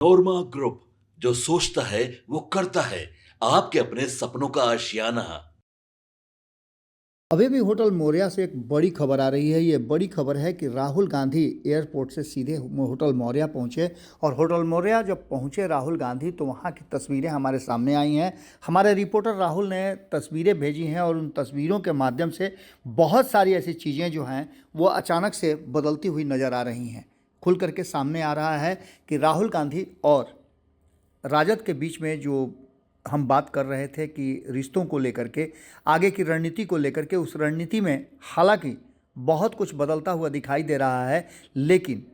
नोरमा group, जो सोचता है वो करता है। आपके अपने सपनों का आशियाना। अभी भी होटल मौर्या से एक बड़ी खबर आ रही है। ये बड़ी खबर है कि राहुल गांधी एयरपोर्ट से सीधे होटल मौर्या पहुंचे और होटल मौर्या जब पहुंचे राहुल गांधी तो वहां की तस्वीरें हमारे सामने आई हैं। हमारे रिपोर्टर राहुल ने तस्वीरें भेजी हैं और उन तस्वीरों के माध्यम से बहुत सारी ऐसी चीज़ें जो हैं वो अचानक से बदलती हुई नज़र आ रही हैं। खुल करके सामने आ रहा है कि राहुल गांधी और राजद के बीच में जो हम बात कर रहे थे कि रिश्तों को लेकर के, आगे की रणनीति को लेकर के, उस रणनीति में हालांकि बहुत कुछ बदलता हुआ दिखाई दे रहा है, लेकिन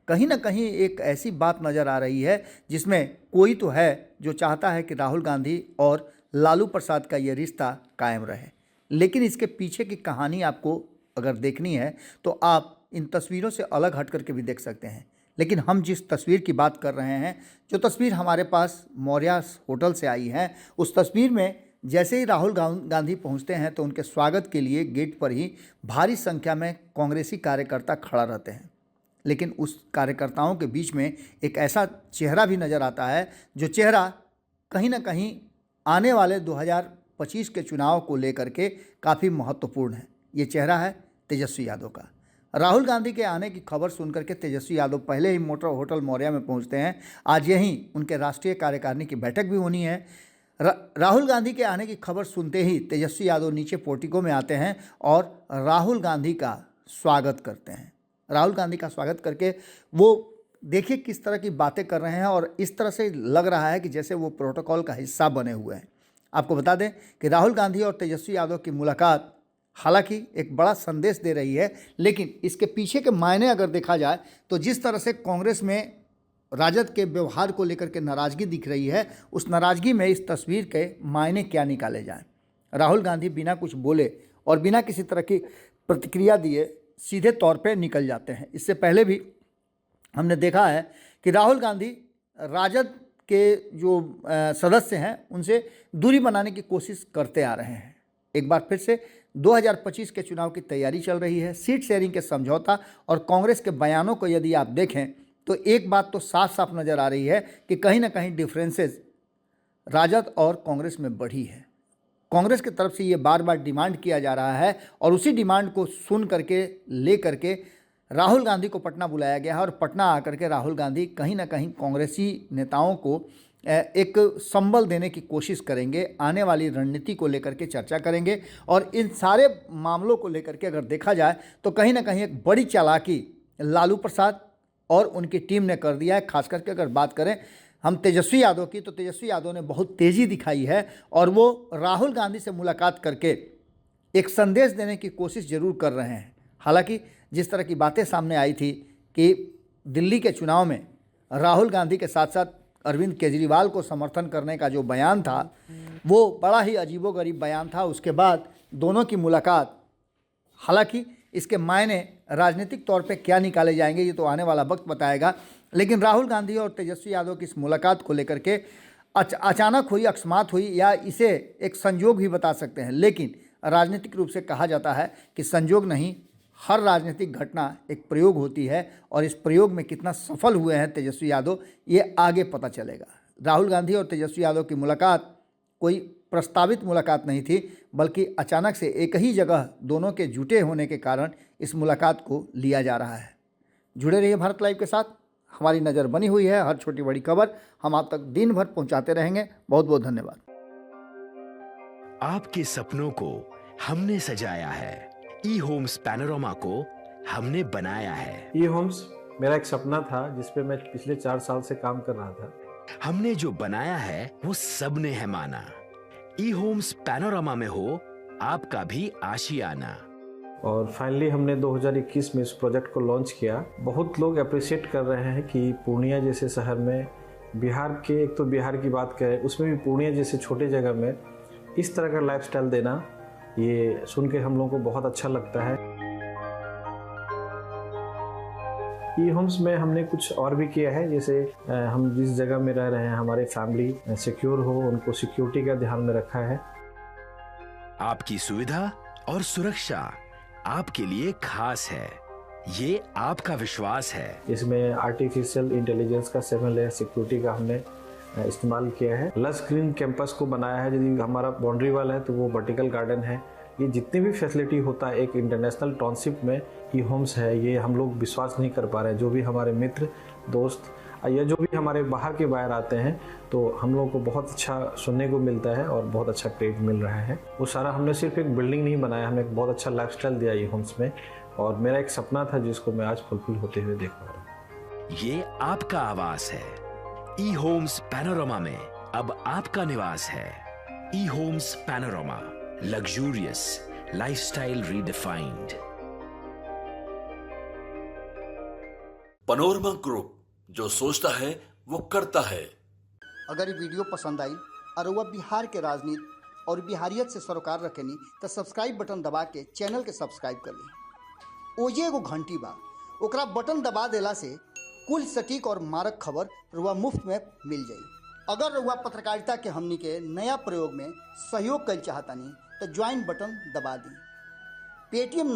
कहीं ना कहीं एक ऐसी बात नज़र आ रही है जिसमें कोई तो है जो चाहता है कि राहुल गांधी और लालू प्रसाद का ये रिश्ता कायम रहे। लेकिन इसके पीछे की कहानी आपको अगर देखनी है तो आप इन तस्वीरों से अलग हट करके भी देख सकते हैं। लेकिन हम जिस तस्वीर की बात कर रहे हैं, जो तस्वीर हमारे पास मौर्या होटल से आई है, उस तस्वीर में जैसे ही राहुल गांधी पहुंचते हैं तो उनके स्वागत के लिए गेट पर ही भारी संख्या में कांग्रेसी कार्यकर्ता खड़ा रहते हैं। लेकिन उस कार्यकर्ताओं के बीच में एक ऐसा चेहरा भी नज़र आता है जो चेहरा कहीं ना कहीं आने वाले 2025 के चुनाव को लेकर के काफ़ी महत्वपूर्ण है। ये चेहरा है तेजस्वी यादव का। राहुल गांधी के आने की खबर सुनकर के तेजस्वी यादव पहले ही होटल मौर्या में पहुंचते हैं। आज यहीं उनके राष्ट्रीय कार्यकारिणी की बैठक भी होनी है। राहुल गांधी के आने की खबर सुनते ही तेजस्वी यादव नीचे पोर्टिको में आते हैं और राहुल गांधी का स्वागत करते हैं। राहुल गांधी का स्वागत करके वो देखिए किस तरह की बातें कर रहे हैं और इस तरह से लग रहा है कि जैसे वो प्रोटोकॉल का हिस्सा बने हुए हैं। आपको बता दें कि राहुल गांधी और तेजस्वी यादव की मुलाकात हालांकि एक बड़ा संदेश दे रही है, लेकिन इसके पीछे के मायने अगर देखा जाए तो जिस तरह से कांग्रेस में राजद के व्यवहार को लेकर के नाराज़गी दिख रही है, उस नाराज़गी में इस तस्वीर के मायने क्या निकाले जाएं। राहुल गांधी बिना कुछ बोले और बिना किसी तरह की प्रतिक्रिया दिए सीधे तौर पे निकल जाते हैं। इससे पहले भी हमने देखा है कि राहुल गांधी राजद के जो सदस्य हैं उनसे दूरी बनाने की कोशिश करते आ रहे हैं। एक बार फिर से 2025 के चुनाव की तैयारी चल रही है। सीट शेयरिंग के समझौता और कांग्रेस के बयानों को यदि आप देखें तो एक बात तो साफ साफ नज़र आ रही है कि कहीं ना कहीं डिफरेंसेस राजद और कांग्रेस में बढ़ी है। कांग्रेस की तरफ से ये बार बार डिमांड किया जा रहा है और उसी डिमांड को सुन करके ले करके राहुल गांधी को पटना बुलाया गया है और पटना आकर के राहुल गांधी कहीं ना कहीं कांग्रेसी नेताओं को एक संबल देने की कोशिश करेंगे, आने वाली रणनीति को लेकर के चर्चा करेंगे और इन सारे मामलों को लेकर के अगर देखा जाए तो कहीं ना कहीं एक बड़ी चालाकी लालू प्रसाद और उनकी टीम ने कर दिया है। खास करके अगर बात करें हम तेजस्वी यादव की, तो तेजस्वी यादव ने बहुत तेज़ी दिखाई है और वो राहुल गांधी से मुलाकात करके एक संदेश देने की कोशिश ज़रूर कर रहे हैं। हालांकि जिस तरह की बातें सामने आई थी कि दिल्ली के चुनाव में राहुल गांधी के साथ साथ अरविंद केजरीवाल को समर्थन करने का जो बयान था वो बड़ा ही अजीबोगरीब बयान था। उसके बाद दोनों की मुलाकात, हालांकि इसके मायने राजनीतिक तौर पे क्या निकाले जाएंगे ये तो आने वाला वक्त बताएगा, लेकिन राहुल गांधी और तेजस्वी यादव की इस मुलाकात को लेकर के अचानक हुई, अकस्मात हुई, या इसे एक संयोग भी बता सकते हैं। लेकिन राजनीतिक रूप से कहा जाता है कि संयोग नहीं, हर राजनीतिक घटना एक प्रयोग होती है और इस प्रयोग में कितना सफल हुए हैं तेजस्वी यादव ये आगे पता चलेगा। राहुल गांधी और तेजस्वी यादव की मुलाकात कोई प्रस्तावित मुलाकात नहीं थी, बल्कि अचानक से एक ही जगह दोनों के जुटे होने के कारण इस मुलाकात को लिया जा रहा है। जुड़े रहिए भारत लाइव के साथ, हमारी नज़र बनी हुई है हर छोटी बड़ी खबर हम आप तक दिन भर पहुंचाते रहेंगे। बहुत बहुत धन्यवाद। आपके सपनों को हमने सजाया है, ई होम्स पैनोरमा को हमने बनाया है। ई होम्स मेरा एक सपना था जिस पे मैं पिछले 4 साल से काम कर रहा था। हमने जो बनाया है वो सबने है माना। ई होम्स पैनोरमा में हो आपका भी आशियाना। और फाइनली हमने 2021 में इस प्रोजेक्ट को लॉन्च किया। बहुत लोग अप्रिशिएट कर रहे हैं कि पूर्णिया जैसे शहर में, बिहार के, एक तो बिहार की बात करें उसमें भी पूर्णिया जैसे छोटे जगह में इस तरह का लाइफस्टाइल देना, ये सुन के हम लोगों को बहुत अच्छा लगता है। ई होम्स में हमने कुछ और भी किया है, जैसे हम जिस जगह में रह रहे हैं हमारी फैमिली सिक्योर हो, उनको सिक्योरिटी का ध्यान में रखा है। आपकी सुविधा और सुरक्षा आपके लिए खास है। ये आपका विश्वास है। इसमें आर्टिफिशियल इंटेलिजेंस का 7 लेयर सिक्योरिटी का हमने इस्तेमाल किया है। लश ग्रीन कैंपस को बनाया है। यदि हमारा बाउंड्री वाल है तो वो वर्टिकल गार्डन है। ये जितनी भी फैसिलिटी होता है एक इंटरनेशनल टाउनशिप में, ई होम्स है, ये हम लोग विश्वास नहीं कर पा रहे हैं। जो भी हमारे मित्र दोस्त या जो भी हमारे बाहर के बाहर आते हैं तो हम लोगों को बहुत अच्छा सुनने को मिलता है और बहुत अच्छा क्रेडिट मिल रहा है। वो सारा हमने सिर्फ एक बिल्डिंग नहीं बनाया, हमने एक बहुत अच्छा लाइफस्टाइल दिया ई होम्स में, और मेरा एक सपना था जिसको मैं आज फुलफिल होते हुए देख पा रहा हूँ। ये आपका आवास है। ई होम्स पैनोरामा में अब आपका निवास है। E homes panorama, luxurious lifestyle redefined. Panorama group, जो सोचता है वो करता है। अगर ये वीडियो पसंद आई और वह बिहार के राजनीति और बिहारियत से सरोकार रखेनी तो सब्सक्राइब बटन दबा के चैनल के सब्सक्राइब कर ली। ओजे एगो घंटी बा, ओकरा बटन दबा देला से कुल सटीक और मारक खबर रुआ मुफ्त में मिल जाई। अगर रुआ पत्रकारिता के हमनी के नया प्रयोग में सहयोग कर चाहतानी तो ज्वाइन बटन दबा दी। पेटीएम